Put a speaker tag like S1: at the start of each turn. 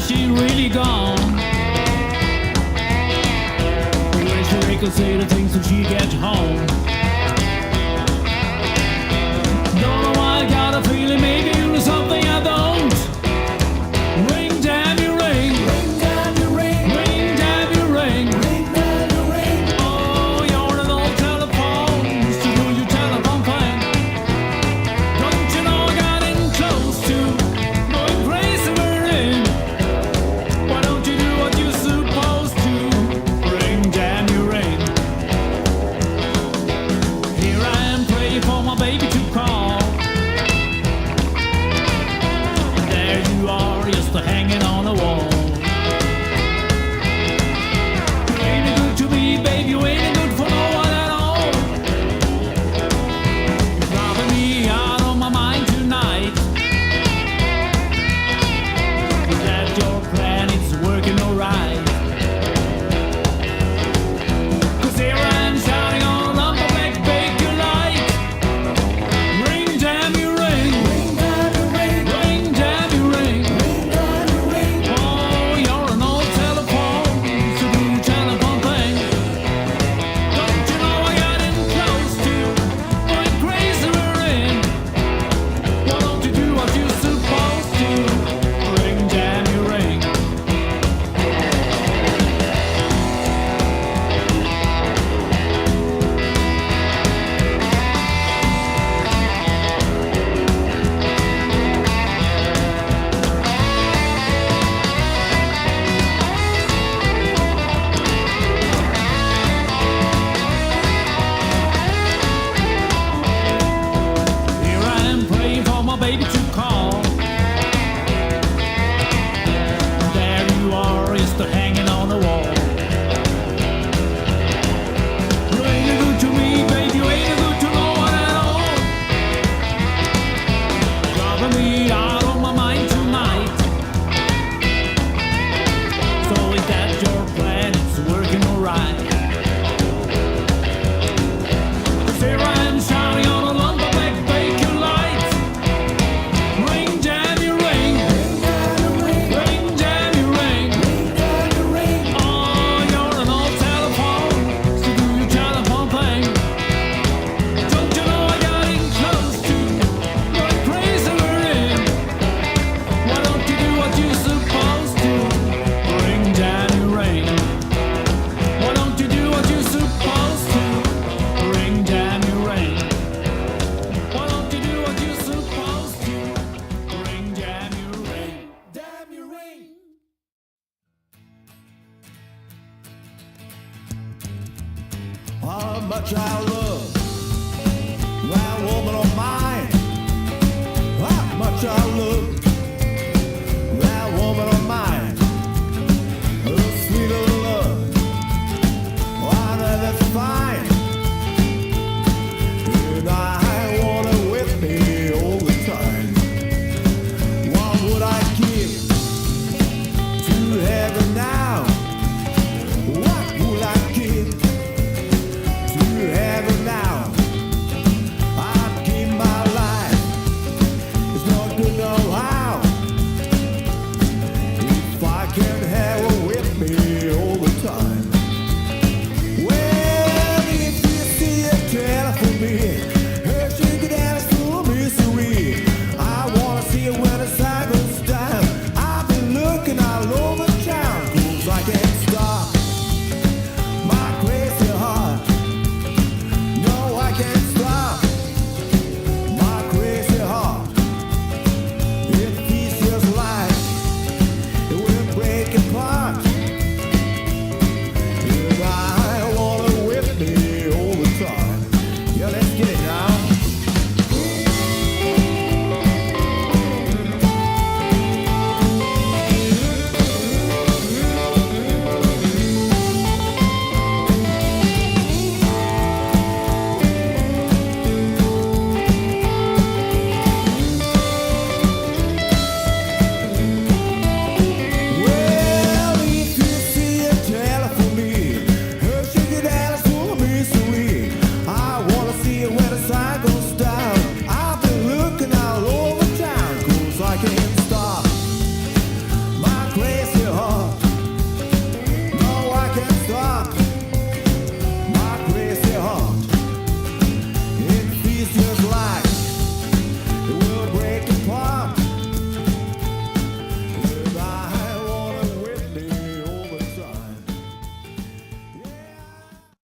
S1: she really gone? Wish she could say the things when she gets home. Don't know why I got a feeling maybe you know something I don't. Ring, damn you ring. Ring, damn you ring. Ring, damn you ring. Ring, damn you ring. Oh, you're an old telephone. Used to do your telephone thing. Don't you know I got in close to going crazy we're in? Why don't you do what you're supposed to? Ring, damn you ring. Here I am praying for my baby to call. There you are, just hanging on the wall. You ain't good to me, baby, you ain't good for no one at all. You're driving me out of my mind tonight. Is that your plan? It's working alright. 'Cause here I am shouting on a lumber back, bake your light. Ring, damn you ring. Ring, damn you ring. Ring, damn you ring. Ring, damn you ring. Oh, you're an old telephone. Used to do your telephone thing. Don't you know I got in close to going crazy we're in? Why don't you do what you're supposed to? Ring, damn you ring. Here I am praying for my baby to call. There you are, just hanging on the wall. You ain't good to me, baby, you ain't good to no one at all. Driving me out of my mind tonight. So is that your plan? It's working alright. 'Cause here I am shouting on a lumber back, bake your light. Ring, damn you ring. Ring, damn you ring. Oh, you're an old telephone. Used to do your telephone thing. Don't you know I got in close to going crazy we're in? Why don't you do what you're supposed to? Ring, damn you ring. Why don't you do what you're supposed to? Ring, damn you ring. Why don't you do what you're supposed to? Ring, damn you ring. Damn you ring.
S2: How much I love that woman of mine. How much I love